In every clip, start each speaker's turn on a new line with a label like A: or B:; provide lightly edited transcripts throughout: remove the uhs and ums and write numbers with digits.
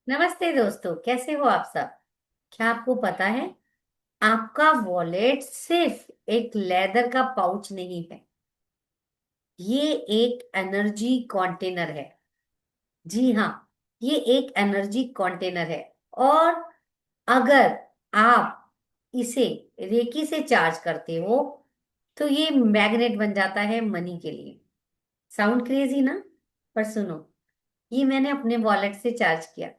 A: नमस्ते दोस्तों, कैसे हो आप सब। क्या आपको पता है, आपका वॉलेट सिर्फ एक लेदर का पाउच नहीं है। ये एक एनर्जी कंटेनर है। जी हाँ, ये एक एनर्जी कंटेनर है। और अगर आप इसे रेकी से चार्ज करते हो तो ये मैग्नेट बन जाता है मनी के लिए। साउंड क्रेजी ना? पर सुनो, ये मैंने अपने वॉलेट से चार्ज किया।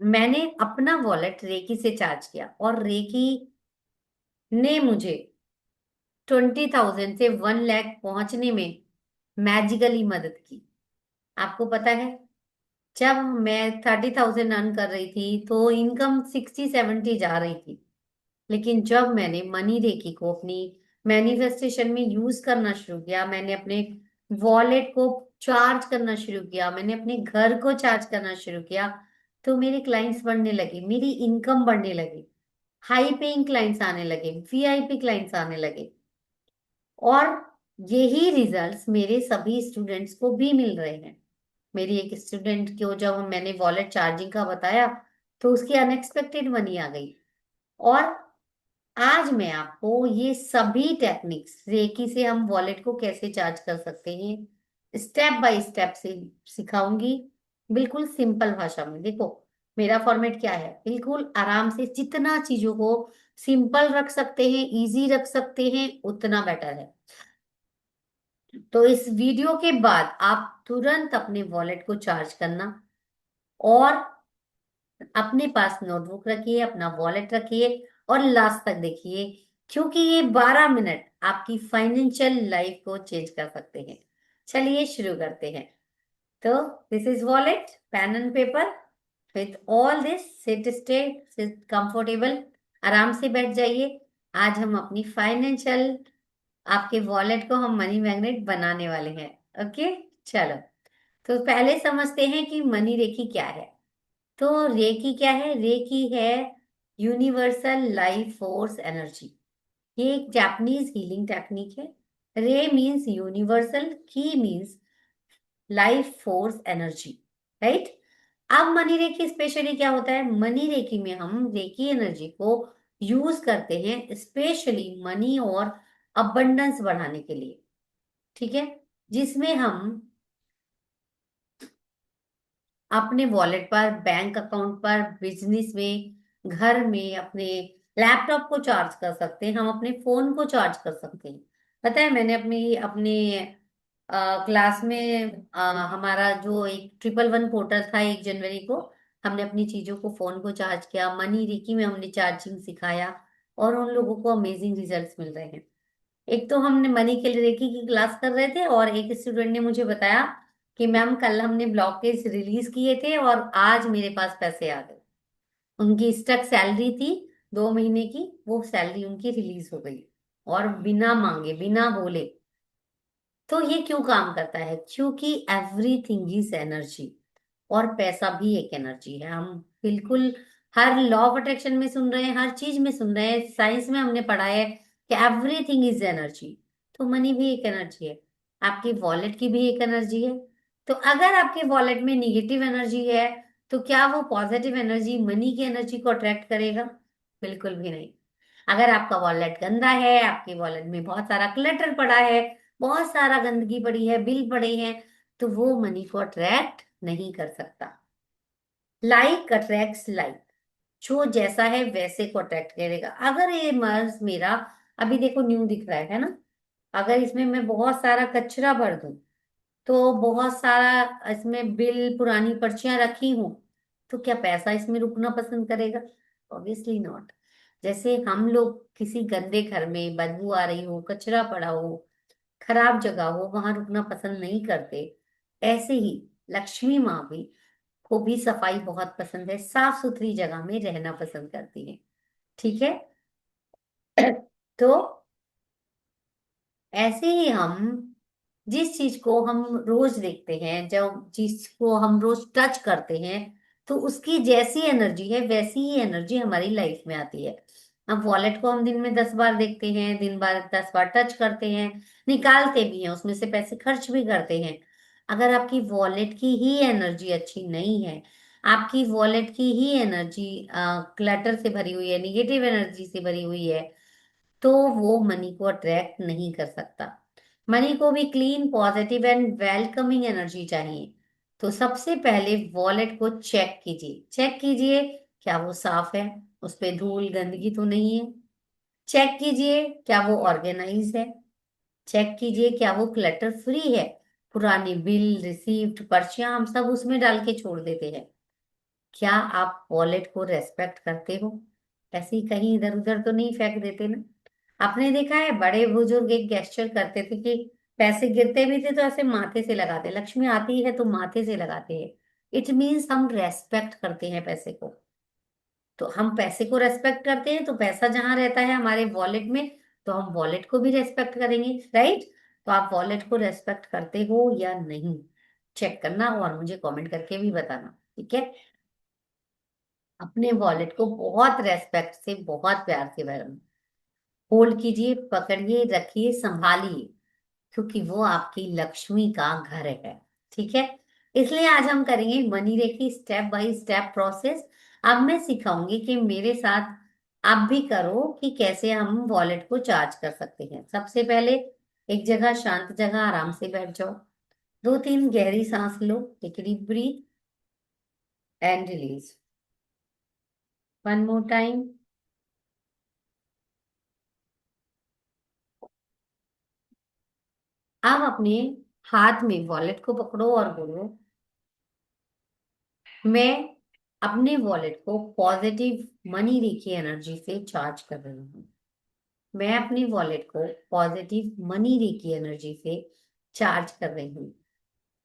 A: मैंने अपना वॉलेट रेकी से चार्ज किया और रेकी ने मुझे 20,000 से 1 लाख पहुंचने में मैजिकली मदद की। आपको पता है, जब मैं 30,000 अर्न कर रही थी तो इनकम 60-70 जा रही थी। लेकिन जब मैंने मनी रेकी को अपनी मैनिफेस्टेशन में यूज करना शुरू किया, मैंने अपने वॉलेट को चार्ज करना शुरू किया, मैंने अपने घर को चार्ज करना शुरू किया, तो मेरे क्लाइंट्स बढ़ने लगे, मेरी इनकम बढ़ने लगी। हाई पेइंग क्लाइंट्स आने लगे, वीआईपी क्लाइंट्स आने लगे। और यही रिजल्ट्स मेरे सभी स्टूडेंट्स को भी मिल रहे हैं। मेरी एक स्टूडेंट को जब मैंने वॉलेट चार्जिंग का बताया तो उसकी अनएक्सपेक्टेड मनी आ गई। और आज मैं आपको ये सभी टेक्निक्स, रेकी से हम वॉलेट को कैसे चार्ज कर सकते हैं, स्टेप बाय स्टेप से सिखाऊंगी। बिल्कुल सिंपल भाषा में। देखो, मेरा फॉर्मेट क्या है, बिल्कुल आराम से जितना चीजों को सिंपल रख सकते हैं, इजी रख सकते हैं, उतना बेटर है। तो इस वीडियो के बाद आप तुरंत अपने वॉलेट को चार्ज करना और अपने पास नोटबुक रखिए, अपना वॉलेट रखिए और लास्ट तक देखिए, क्योंकि ये 12 मिनट आपकी फाइनेंशियल लाइफ को चेंज कर सकते हैं। चलिए शुरू करते हैं। तो this is wallet, pen and paper. With all this, sit stay, sit comfortable, आराम से बैठ जाइए। आज हम अपनी फाइनेंशियल, आपके वॉलेट को हम मनी मैग्नेट बनाने वाले हैं। ओके, चलो। तो पहले समझते हैं कि मनी रेखी क्या है। तो रेकी क्या है? रेकी है यूनिवर्सल लाइफ फोर्स एनर्जी। ये एक जापानीज हीलिंग टेक्निक है। रे मीन्स यूनिवर्सल, की means life force energy. Right. अब मनी रेकी स्पेशली क्या होता है? मनी रेकी में हम रेकी एनर्जी को यूज करते हैं स्पेशली मनी और अबंडेंस बढ़ाने के लिए। ठीक है। जिसमें हम अपने वॉलेट पर, बैंक अकाउंट पर, बिजनेस में, घर में, अपने लैपटॉप को चार्ज कर सकते हैं, हम अपने फोन को चार्ज कर सकते हैं। पता है, मैंने अपनी अपने क्लास में हमारा जो एक 111 पोर्टल था, 1 जनवरी को हमने अपनी चीजों को, फोन को चार्ज किया। मनी रिकी में हमने चार्जिंग सिखाया और उन लोगों को अमेजिंग रिजल्ट्स मिल रहे हैं। एक तो हमने मनी के लिए रेकी की क्लास कर रहे थे और एक स्टूडेंट ने मुझे बताया कि मैम कल हमने ब्लॉकेज रिलीज किए थे और आज मेरे पास पैसे आ गए। उनकी स्टक सैलरी थी 2 महीने की, वो सैलरी उनकी रिलीज हो गई और बिना मांगे, बिना बोले। तो ये क्यों काम करता है? क्योंकि एवरीथिंग इज एनर्जी और पैसा भी एक एनर्जी है। हम बिल्कुल हर लॉ ऑफ अट्रैक्शन में सुन रहे हैं, हर चीज में सुन रहे हैं, साइंस में हमने पढ़ा है कि एवरीथिंग इज एनर्जी। तो मनी भी एक एनर्जी है, आपकी वॉलेट की भी एक एनर्जी है। तो अगर आपके वॉलेट में निगेटिव एनर्जी है तो क्या वो पॉजिटिव एनर्जी मनी की एनर्जी को अट्रैक्ट करेगा? बिल्कुल भी नहीं। अगर आपका वॉलेट गंदा है, आपके वॉलेट में बहुत सारा क्लटर पड़ा है, बहुत सारा गंदगी पड़ी है, बिल पड़े हैं, तो वो मनी को अट्रैक्ट नहीं कर सकता। Like attracts like. जो जैसा है वैसे को अट्रैक्ट करेगा। अगर ये मर्ज मेरा अभी देखो न्यू दिख रहा है ना, अगर इसमें मैं बहुत सारा कचरा भर दूं, तो बहुत सारा इसमें बिल, पुरानी पर्चियां रखी हूं, तो क्या पैसा इसमें रुकना पसंद करेगा? Obviously not. जैसे हम लोग किसी गंदे घर में, बदबू आ रही हो, कचरा पड़ा हो, खराब जगह हो, वहां रुकना पसंद नहीं करते, ऐसे ही लक्ष्मी माँ भी को भी सफाई बहुत पसंद है, साफ सुथरी जगह में रहना पसंद करती है। ठीक है। तो ऐसे ही हम जिस चीज को हम रोज देखते हैं, जब जिसको हम रोज टच करते हैं, तो उसकी जैसी एनर्जी है वैसी ही एनर्जी हमारी लाइफ में आती है। अब वॉलेट को हम दिन में 10 बार देखते हैं, दिन भर 10 बार टच करते हैं, निकालते भी हैं, उसमें से पैसे खर्च भी करते हैं। अगर आपकी वॉलेट की ही एनर्जी अच्छी नहीं है, आपकी वॉलेट की ही एनर्जी क्लटर से भरी हुई है, निगेटिव एनर्जी से भरी हुई है, तो वो मनी को अट्रैक्ट नहीं कर सकता। मनी को भी clean, positive and welcoming energy चाहिए। तो सबसे पहले वॉलेट को चेक कीजिए। चेक कीजिए क्या वो साफ है, उस पे धूल गंदगी तो नहीं है। चेक कीजिए क्या वो ऑर्गेनाइज है। चेक कीजिए क्या वो क्लटर फ्री है। पुराने बिल, रिसीप्ट, पर्चियां हम सब उसमें डाल के छोड़ देते हैं। क्या आप वॉलेट को रेस्पेक्ट करते हो? ऐसे ही कहीं इधर उधर तो नहीं फेंक देते ना? आपने देखा है बड़े बुजुर्ग एक गेस्चर करते थे कि पैसे गिरते भी थे तो ऐसे माथे से लगाते, लक्ष्मी आती है तो माथे से लगाते हैं। इट मीन्स हम रेस्पेक्ट करते हैं पैसे को। तो हम पैसे को रेस्पेक्ट करते हैं तो पैसा जहां रहता है हमारे वॉलेट में, तो हम वॉलेट को भी रेस्पेक्ट करेंगे, राइट? तो आप वॉलेट को रेस्पेक्ट करते हो या नहीं, चेक करना और मुझे कमेंट करके भी बताना, ठीक है? अपने वॉलेट को बहुत रेस्पेक्ट से, बहुत प्यार से होल्ड कीजिए, पकड़िए, रखिए, संभालिए, क्योंकि वो आपकी लक्ष्मी का घर है। ठीक है? इसलिए आज हम करेंगे money Rekhi step by step process. अब मैं सिखाऊंगी कि मेरे साथ आप भी करो कि कैसे हम वॉलेट को चार्ज कर सकते हैं। सबसे पहले एक जगह, शांत जगह, आराम से बैठ जाओ। दो तीन गहरी सांस लो, take deep breath and release. One more time. आप अपने हाथ में वॉलेट को पकड़ो और बोलो, मैं अपने वॉलेट को पॉजिटिव मनी रेखी एनर्जी से चार्ज कर रही हूँ। मैं अपनी वॉलेट को पॉजिटिव मनी रेखी एनर्जी से चार्ज कर रही हूँ।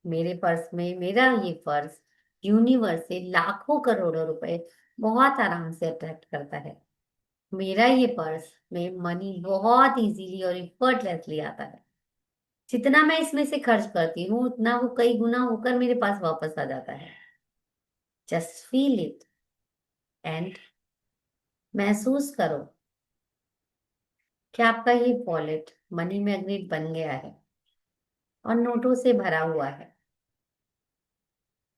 A: मेरे पर्स में मेरा ये पर्स यूनिवर्स से लाखों करोड़ों रुपए बहुत आराम से अट्रैक्ट करता है। मेरा ये पर्स में मनी बहुत इजीली और इफर्टलेसली आता है। जितना मैं इसमें से खर्च करती हूँ उतना वो कई गुना होकर मेरे पास वापस आ जाता है। जस्ट फील इट एंड महसूस करो कि आपका ये वॉलेट मनी मैग्नेट बन गया है और नोटों से भरा हुआ है।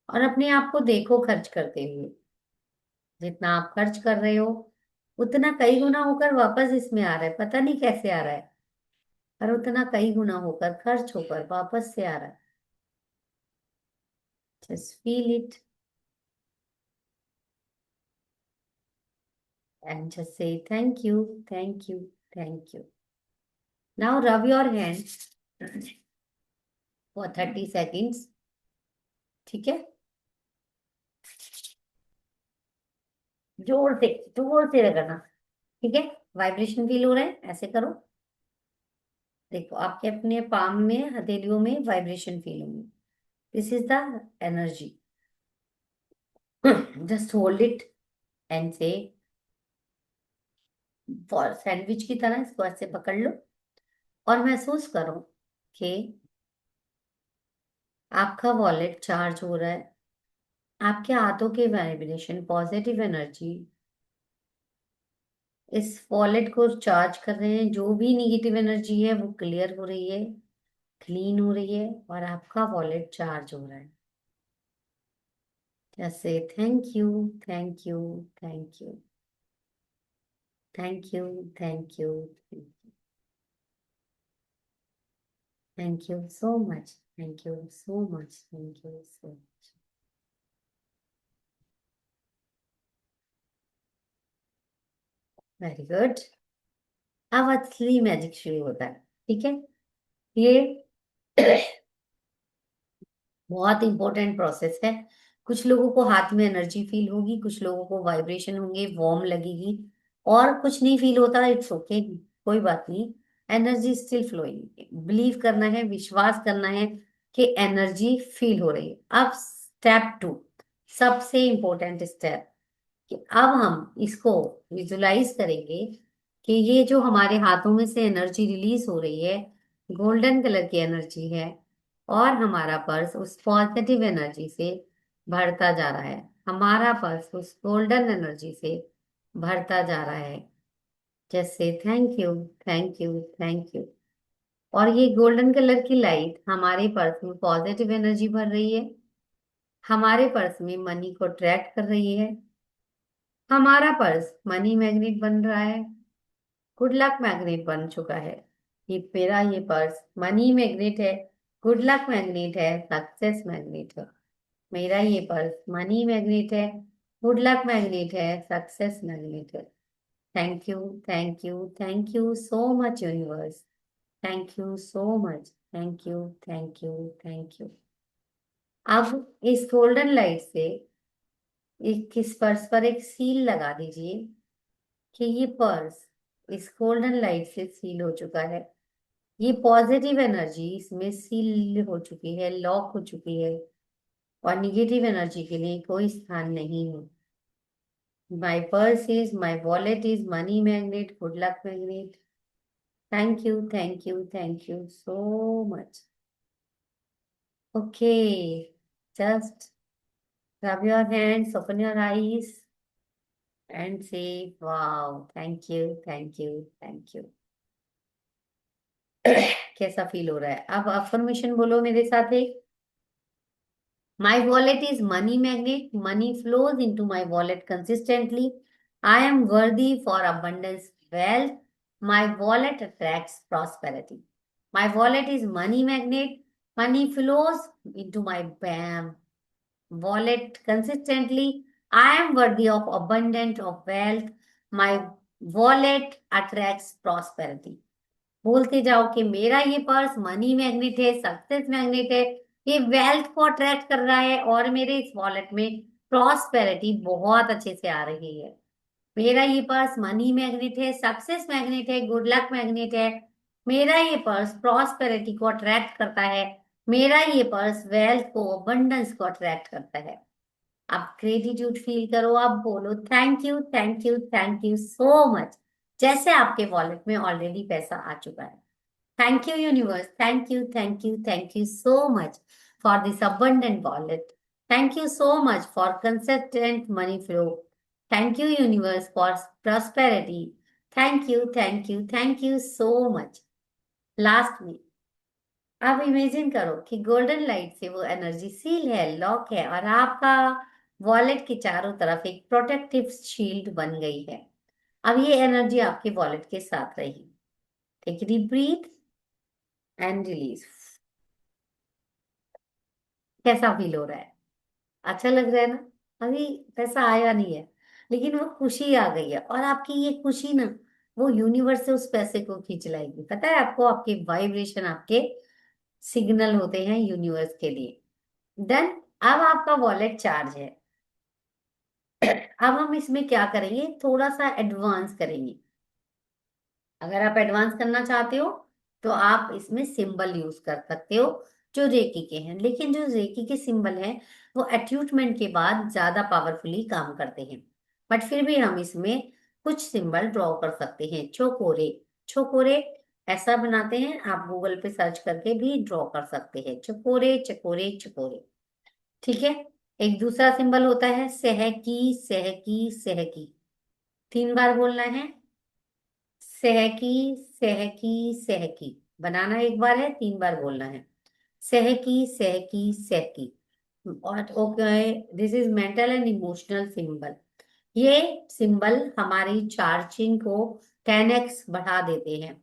A: और अपने आप को देखो खर्च करते हुए। जितना आप खर्च कर रहे हो उतना कई गुना होकर वापस इसमें आ रहा है, पता नहीं कैसे आ रहा है, पर उतना कई गुना होकर खर्च होकर वापस से आ रहा है। Just feel it and just say thank you, thank you, thank you. Now rub your hand for 30 seconds. ठीक है? जोर से रगड़ना। ठीक है? वाइब्रेशन फील हो रहा है, ऐसे करो। देखो आपके अपने पाम में, हथेलियों में वाइब्रेशन फील होंगी। This is the energy. Just hold it and से, फॉर सैंडविच की तरह इसको ऐसे पकड़ लो और महसूस करो कि आपका वॉलेट चार्ज हो रहा है। आपके हाथों के वाइब्रेशन, पॉजिटिव एनर्जी इस वॉलेट को चार्ज कर रहे हैं। जो भी निगेटिव एनर्जी है वो क्लियर हो रही है, क्लीन हो रही है और आपका वॉलेट चार्ज हो रहा है। जैसे thank you, thank you, thank you, thank you, thank you, thank you so much, thank you so much, thank you so much. Very good. अब असली मैजिक शुरू होता है। ठीक है? ये बहुत इंपॉर्टेंट प्रोसेस है। कुछ लोगों को हाथ में एनर्जी फील होगी, कुछ लोगों को वाइब्रेशन होंगे, वार्म लगेगी, और कुछ नहीं फील होता, इट्स ओके, कोई बात नहीं। Energy still flowing. बिलीव करना है, विश्वास करना है कि एनर्जी फील हो रही है। अब स्टेप 2, सबसे इंपॉर्टेंट स्टेप, कि अब हम इसको विजुलाइज करेंगे कि ये जो हमारे हाथों में से एनर्जी रिलीज हो रही है, गोल्डन कलर की एनर्जी है, और हमारा पर्स उस पॉजिटिव एनर्जी से भरता जा रहा है। हमारा पर्स उस गोल्डन एनर्जी से भरता जा रहा है। जैसे thank you, thank you, thank you. और ये गोल्डन कलर की लाइट हमारे पर्स में पॉजिटिव एनर्जी भर रही है, हमारे पर्स में मनी को अट्रैक्ट कर रही है, हमारा पर्स मनी मैग्नेट बन रहा है, गुड लक मैग्नेट बन चुका है। ये मेरा ये पर्स मनी मैग्नेट है, गुड लक मैग्नेट है, सक्सेस मैग्नेट है। मेरा ये पर्स मनी मैग्नेट है, गुड लक मैग्नेट है, सक्सेस मैग्नेट है। Thank you, thank you, thank you so much universe. Thank you so much, thank you, thank you, thank you. अब इस golden light से एक इस पर्स पर एक सील लगा दीजिए कि ये पर्स इस गोल्डन लाइट से सील हो चुका है। ये पॉजिटिव एनर्जी इसमें सील हो चुकी है, लॉक हो चुकी है, और निगेटिव एनर्जी के लिए कोई स्थान नहीं है। माई purse is, my wallet is money magnet, good luck magnet. Thank you, thank you, thank you so much. Okay, just rub your hands, open your eyes and say, wow, thank you, thank you, thank you. कैसा feel हो रहा है? अब affirmation बोलो मेरे साथ एक। My wallet is money magnet. Money flows into my wallet consistently. I am worthy for abundance wealth. My wallet attracts prosperity. My wallet is money magnet. Money flows into my wallet consistently. I am worthy of abundant of wealth. My wallet attracts prosperity. बोलते जाओ कि मेरा ये purse money magnet है, success magnet है, ये wealth को attract कर रहा है, और मेरे इस वॉलेट में प्रॉस्पेरिटी बहुत अच्छे से आ रही है। मेरा ये पर्स मनी मैग्नेट है, सक्सेस मैग्नेट है, गुड लक मैग्नेट है। मेरा ये पर्स प्रॉस्पेरिटी को अट्रैक्ट करता है। मेरा ये पर्स वेल्थ को, अबंडेंस को अट्रैक्ट करता है। आप ग्रेटिट्यूड फील करो, आप बोलो thank you, thank you, thank you so much, जैसे आपके वॉलेट में ऑलरेडी पैसा आ चुका है। Thank you, universe. Thank you, thank you, thank you so much for this abundant wallet. Thank you so much for consistent money flow. Thank you, universe, for prosperity. Thank you, thank you, thank you so much. Last में आप imagine करो कि golden light से वो energy seal है, lock है, और आपका वॉलेट के चारों तरफ एक प्रोटेक्टिव शील्ड बन गई है। अब ये एनर्जी आपके वॉलेट के साथ रहेगी। Take a deep breath and release. कैसा फील हो रहा है? अच्छा लग रहा है ना? अभी पैसा आया नहीं है, लेकिन वो खुशी आ गई है, और आपकी ये खुशी ना, वो यूनिवर्स से उस पैसे को खींच लाएगी। पता है आपको? आपके वाइब्रेशन आपके सिग्नल होते हैं यूनिवर्स के लिए। देन अब आपका वॉलेट चार्ज है। अब हम इसमें क्या करेंगे, थोड़ा सा एडवांस करेंगे। अगर आप एडवांस करना चाहते हो तो आप इसमें सिंबल यूज कर सकते हो जो रेकी के हैं, लेकिन जो रेकी के सिंबल हैं वो अट्यूटमेंट के बाद ज्यादा पावरफुली काम करते हैं। बट फिर भी हम इसमें कुछ सिंबल ड्रॉ कर सकते हैं। चोकोरे, चोकोरे ऐसा बनाते हैं, आप गूगल पे सर्च करके भी ड्रॉ कर सकते हैं। चकोरे, चकोरे, चकोरे। ठीक है। एक दूसरा सिंबल होता है सहकी, सहकी, सहकी। 3 बार बोलना है, सहकी, सहकी, सहकी। बनाना एक बार है, 3 बार बोलना है। सहकी, सहकी, सहकी। और okay, this is mental and emotional symbol. ये सिंबल हमारी चार्जिंग को 10x बढ़ा देते हैं।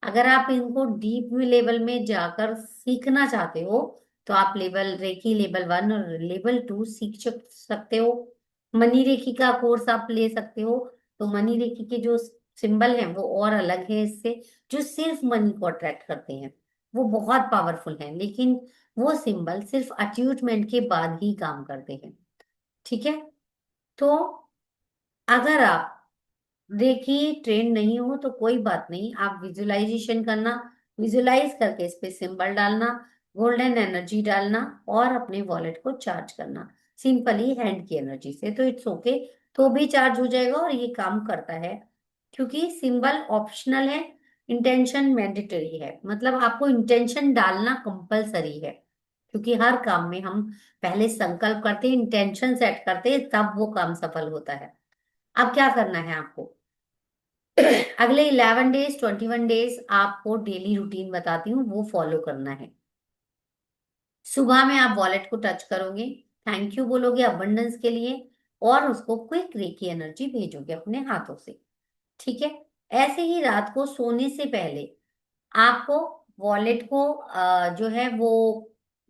A: अगर आप इनको डीप लेवल में जाकर सीखना चाहते हो तो आप लेवल रेकी लेवल 1 और लेवल 2 सीख सकते हो। मनी रेकी का कोर्स आप ले सकते हो। तो मनी रेकी के जो सिंबल हैं वो और अलग है इससे, जो सिर्फ मनी को अट्रैक्ट करते हैं। वो बहुत पावरफुल हैं, लेकिन वो सिंबल सिर्फ अट्यूटमेंट के बाद ही काम करते हैं। ठीक है। तो अगर आप देखिए ट्रेंड नहीं हो तो कोई बात नहीं, आप विजुअलाइजेशन करना, विजुअलाइज करके इस पे सिंबल डालना, गोल्डन एनर्जी डालना, और अपने वॉलेट को चार्ज करना सिंपली हैंड की एनर्जी से। तो इट्स ओके, तो भी चार्ज हो जाएगा और ये काम करता है। क्योंकि सिंबल ऑप्शनल है, इंटेंशन मैंडेटरी है। मतलब आपको इंटेंशन डालना कंपलसरी है, क्योंकि हर काम में हम पहले संकल्प करते हैं, इंटेंशन सेट करते हैं, तब वो काम सफल होता है। अब क्या करना है आपको? अगले 11 डेज 21 डेज आपको डेली रूटीन बताती हूँ, वो फॉलो करना है। सुबह में आप वॉलेट को टच करोगे, थैंक यू बोलोगे अबंडेंस के लिए, और उसको क्विक रेकी एनर्जी भेजोगे अपने हाथों से। ठीक है। ऐसे ही रात को सोने से पहले आपको वॉलेट को जो है वो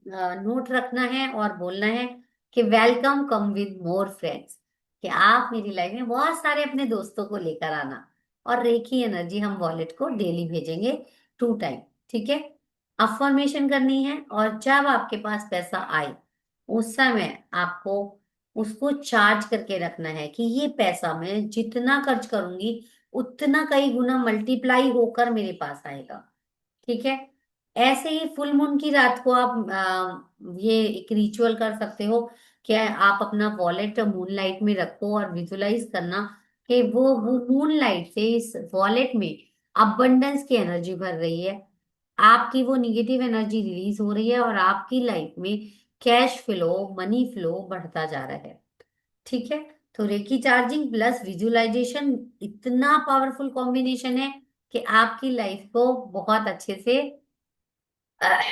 A: नोट रखना है और बोलना है कि welcome come with more friends, कि आप मेरी लाइफ में बहुत सारे अपने दोस्तों को लेकर आना। और रेखी एनर्जी हम वॉलेट को डेली भेजेंगे 2 टाइम। ठीक है। अफर्मेशन करनी है, और जब आपके पास पैसा आए उस समय आपको उसको चार्ज करके रखना है कि ये पैसा मैं जितना खर्च करूंगी उतना कई गुना मल्टीप्लाई होकर मेरे पास आएगा। ठीक है। ऐसे ही फुल मून की रात को आप ये एक रिचुअल कर सकते हो कि आप अपना वॉलेट मून लाइट में रखो और विजुलाइज करना कि वो मून लाइट से इस वॉलेट में अबंडेंस की एनर्जी भर रही है, आपकी वो निगेटिव एनर्जी रिलीज हो रही है, और आपकी लाइफ में कैश फ्लो, मनी फ्लो बढ़ता जा रहा है। ठीक है। तो रेकी चार्जिंग प्लस विजुअलाइजेशन इतना पावरफुल कॉम्बिनेशन है कि आपकी लाइफ को बहुत अच्छे से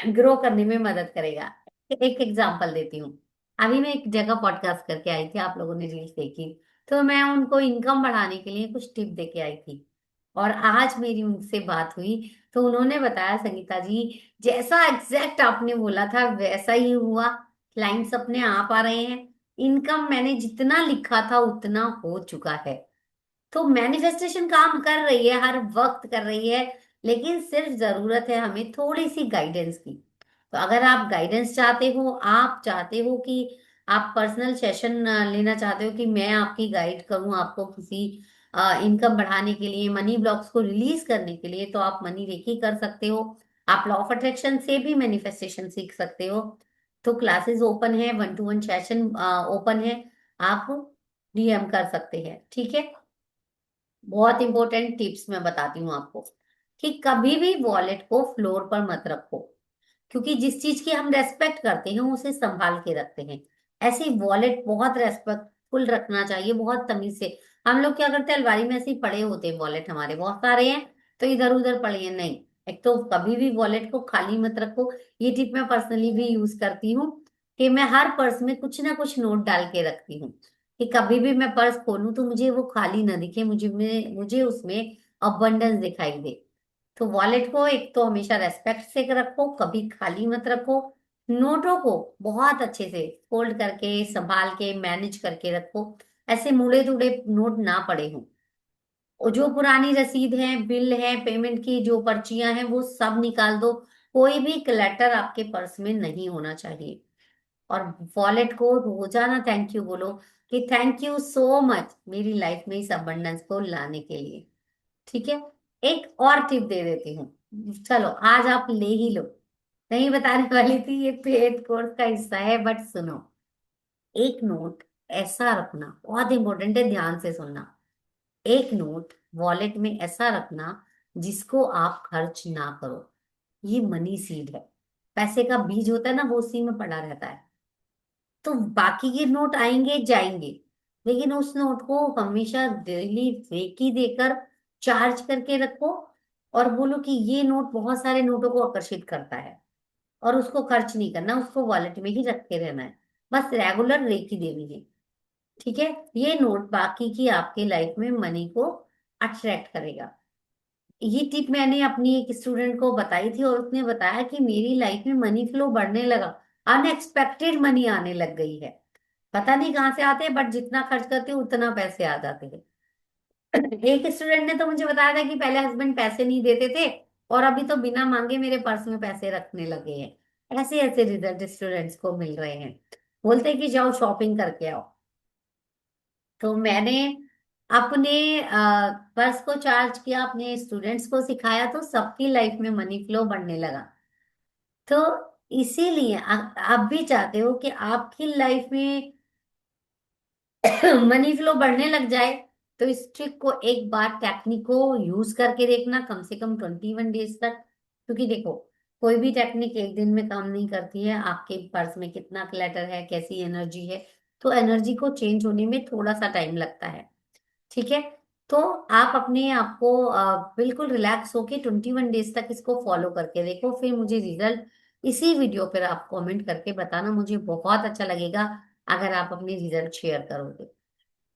A: ग्रो करने में मदद करेगा। एक एग्जांपल देती हूँ। अभी मैं एक जगह पॉडकास्ट करके आई थी, आप लोगों ने रील्स देखी, तो मैं उनको इनकम बढ़ाने के लिए कुछ टिप दे के आई थी। और आज मेरी उनसे बात हुई, तो उन्होंने बताया संगीता जी, जैसा एग्जैक्ट आपने बोला था वैसा ही हुआ। क्लाइंट्स अपने आप आ रहे हैं, इनकम मैंने जितना लिखा था उतना हो चुका है। तो मैनिफेस्टेशन काम कर रही है, हर वक्त कर रही है, लेकिन सिर्फ जरूरत है हमें थोड़ी सी गाइडेंस की। तो अगर आप गाइडेंस चाहते हो, आप चाहते हो कि आप पर्सनल सेशन लेना चाहते हो कि मैं आपकी गाइड करूं आपको किसी इनकम बढ़ाने के लिए, मनी ब्लॉक्स को रिलीज करने के लिए, तो आप मनी रेकी कर सकते हो। आप लॉ ऑफ अट्रैक्शन से भी मैनिफेस्टेशन सीख सकते हो। तो क्लासेस ओपन है, 1-to-1 सेशन ओपन है, आप डीएम कर सकते हैं। ठीक है। बहुत इंपॉर्टेंट टिप्स मैं बताती हूँ आपको कि कभी भी वॉलेट को फ्लोर पर मत रखो, क्योंकि जिस चीज की हम रेस्पेक्ट करते हैं उसे संभाल के रखते हैं। ऐसे वॉलेट बहुत रेस्पेक्टफुल रखना चाहिए, बहुत तमीज से। हम लोग क्या करते हैं, अलमारी में ऐसे ही पड़े होते हैं वॉलेट, हमारे बहुत सारे हैं तो इधर उधर पड़े हैं, नहीं। एक तो कभी भी वॉलेट को खाली मत रखो। ये टिप मैं पर्सनली भी यूज करती हूँ कि मैं हर पर्स में कुछ ना कुछ नोट डाल के रखती हूँ, कि कभी भी मैं पर्स खोलूं तो मुझे वो खाली ना दिखे, मुझे उसमें अबंडेंस दिखाई दे। तो वॉलेट को एक तो हमेशा रेस्पेक्ट से रखो, कभी खाली मत रखो। नोटों को बहुत अच्छे से फोल्ड करके, संभाल के, मैनेज करके रखो, ऐसे मुड़े तुड़े नोट ना पड़े हों। और जो पुरानी रसीद है, बिल है, पेमेंट की जो पर्चियां हैं, वो सब निकाल दो। कोई भी क्लटर आपके पर्स में नहीं होना चाहिए। और वॉलेट को रोजाना थैंक यू बोलो कि थैंक यू सो मच मेरी लाइफ में इस अबंडेंस को लाने के लिए। ठीक है। एक और टिप दे देती हूँ, चलो आज आप ले ही लो। नहीं बताने वाली थी, ये पेड कोर्स का हिस्सा है, बट सुनो। एक नोट ऐसा रखना, बहुत इंपॉर्टेंट है, ध्यान से सुनना। एक नोट वॉलेट में ऐसा रखना जिसको आप खर्च ना करो। ये मनी सीड है, पैसे का बीज होता है ना, वो उसी में पड़ा रहता है। तो बाकी के नोट आएंगे जाएंगे, लेकिन उस नोट को हमेशा डेली रेकी देकर चार्ज करके रखो, और बोलो कि ये नोट बहुत सारे नोटों को आकर्षित करता है, और उसको खर्च नहीं करना, उसको वॉलेट में ही रख के रहना है। बस रेगुलर रेकी देनी है। ठीक है। ये नोट बाकी की आपके लाइफ में मनी को अट्रैक्ट करेगा। ये टिप मैंने अपनी एक स्टूडेंट को बताई थी, और उसने बताया कि मेरी लाइफ में मनी फ्लो बढ़ने लगा, अनएक्सपेक्टेड मनी आने लग गई है। पता नहीं कहाँ से आते हैं, बट जितना खर्च करते हो उतना पैसे आ जाते हैं। एक स्टूडेंट ने तो मुझे बताया था कि पहले हस्बैंड पैसे नहीं देते थे, और अभी तो बिना मांगे मेरे पर्स में पैसे रखने लगे हैं। ऐसे ऐसे रिजल्ट स्टूडेंट्स को मिल रहे हैं। बोलते हैं कि जाओ शॉपिंग करके आओ। तो मैंने अपने पर्स को चार्ज किया, अपने स्टूडेंट्स को सिखाया, तो सबकी लाइफ में मनी फ्लो बढ़ने लगा। तो इसीलिए आप भी चाहते हो कि आपकी लाइफ में मनी फ्लो बढ़ने लग जाए, तो इस ट्रिक को एक बार, टेक्निक को यूज करके देखना कम से कम 21 डेज तक। क्योंकि देखो, कोई भी टेक्निक एक दिन में काम नहीं करती है। आपके पर्स में कितना क्लटर है, कैसी एनर्जी है, तो एनर्जी को चेंज होने में थोड़ा सा टाइम लगता है। ठीक है। तो आप अपने आप को बिल्कुल रिलैक्स होके 21 डेज तक इसको फॉलो करके देखो, फिर मुझे रिजल्ट इसी वीडियो पर आप कमेंट करके बताना, मुझे बहुत अच्छा लगेगा अगर आप अपने रिजल्ट शेयर करोगे।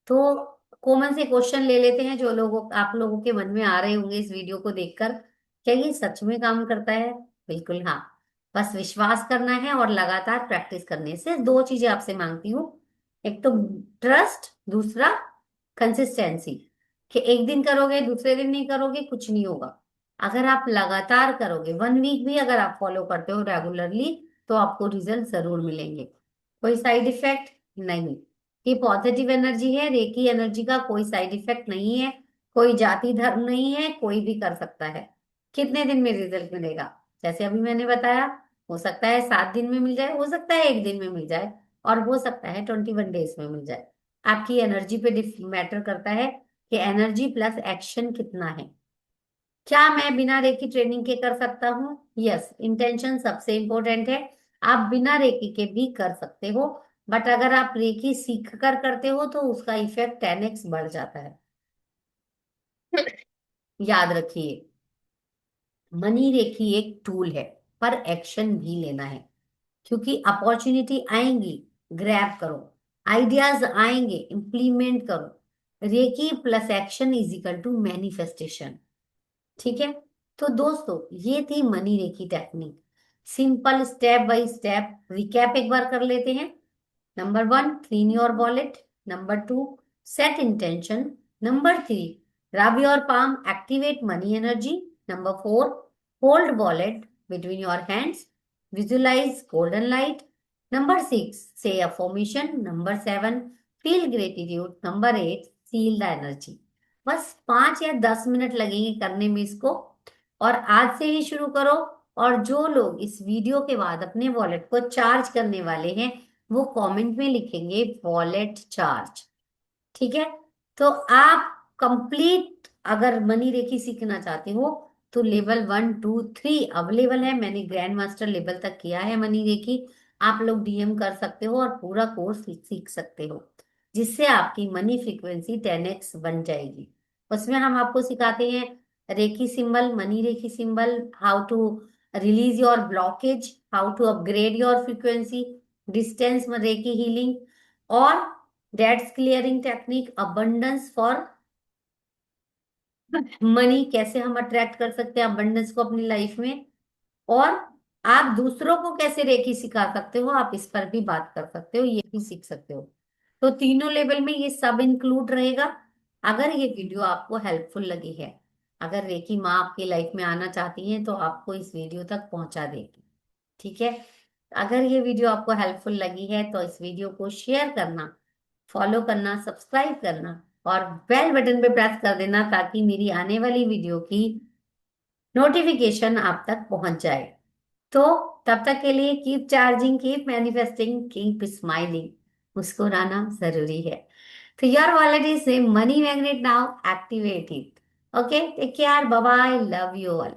A: तो कॉमन से क्वेश्चन ले लेते हैं जो लोगों आप लोगों के मन में आ रहे होंगे इस वीडियो को देखकर। क्या ये सच में काम करता है? बिल्कुल हाँ। बस विश्वास करना है और लगातार प्रैक्टिस करने से। दो चीजें आपसे मांगती हूँ, एक तो ट्रस्ट, दूसरा कंसिस्टेंसी। कि एक दिन करोगे दूसरे दिन नहीं करोगे कुछ नहीं होगा। अगर आप लगातार करोगे, 1 वीक भी अगर आप फॉलो करते हो रेगुलरली, तो आपको रिजल्ट जरूर मिलेंगे। कोई साइड इफेक्ट नहीं। ये पॉजिटिव एनर्जी है, रेकी एनर्जी का कोई साइड इफेक्ट नहीं है। कोई जाति धर्म नहीं है, कोई भी कर सकता है। कितने दिन में रिजल्ट मिलेगा? जैसे अभी मैंने बताया, हो सकता है 7 दिन में मिल जाए, हो सकता है 1 दिन में मिल जाए, और हो सकता है 21 डेज में मिल जाए। आपकी एनर्जी पे मैटर करता है कि एनर्जी प्लस एक्शन कितना है। क्या मैं बिना रेकी ट्रेनिंग के कर सकता हूँ? यस, इंटेंशन सबसे इंपॉर्टेंट है। आप बिना रेकी के भी कर सकते हो, बट अगर आप रेकी सीख कर करते हो तो उसका इफेक्ट 10x बढ़ जाता है। याद रखिए, मनी रेकी एक टूल है, पर एक्शन भी लेना है। क्योंकि अपॉर्चुनिटी आएंगी, ग्रैब करो। आइडियाज आएंगे, इम्प्लीमेंट करो। Reiki plus action is equal to manifestation. ठीक है। तो दोस्तों, ये थी money reiki technique. Simple step by step recap एक बार कर लेते हैं। Number 1, clean your wallet. Number 2, set intention. Number 3, rub your palm, activate money energy. Number 4, hold wallet between your hands, visualize golden light. Number 6, say affirmation. Number 7, feel gratitude. Number 8, seal the energy. बस 5 या 10 minute लगेंगे करने में इसको, और आज से ही शुरू करो। और जो लोग इस वीडियो के बाद अपने वॉलेट को चार्ज करने वाले हैं, वो कमेंट में लिखेंगे वॉलेट चार्ज। ठीक है। तो आप कंप्लीट अगर मनी रेकी सीखना चाहते हो तो लेवल 1 2 3 अवेलेबल है। मैंने ग्रैंड मास्टर लेवल तक किया है मनी रेकी। आप लोग डीएम कर सकते हो और पूरा कोर्स सीख सकते हो, जिससे आपकी मनी फ्रीक्वेंसी 10x बन जाएगी। उसमें हम आपको सिखाते हैं reiki symbol, money reiki symbol, how to release your blockage, how to upgrade your frequency, distance reiki healing, और debts clearing technique, abundance for money, कैसे हम अट्रैक्ट कर सकते हैं अबंडेंस को अपनी लाइफ में। और आप दूसरों को कैसे रेकी सिखा सकते हो, आप इस पर भी बात कर सकते हो, ये भी सीख सकते हो। तो तीनों लेवल में ये सब इंक्लूड रहेगा। अगर ये वीडियो आपको हेल्पफुल लगी है, अगर रेकी माँ आपकी लाइफ में आना चाहती है, तो आपको इस वीडियो तक पहुंचा देगी। ठीक है। अगर ये वीडियो आपको हेल्पफुल लगी है तो इस वीडियो को शेयर करना, फॉलो करना, सब्सक्राइब करना, और बेल बटन पे प्रेस कर देना, ताकि मेरी आने वाली वीडियो की नोटिफिकेशन आप तक पहुंच जाए। तो तब तक के लिए keep charging, keep manifesting, keep smiling. मुस्कुराना जरूरी है। तो your wallet is a money magnet now, activate it. Okay, take care, bye bye, love you all.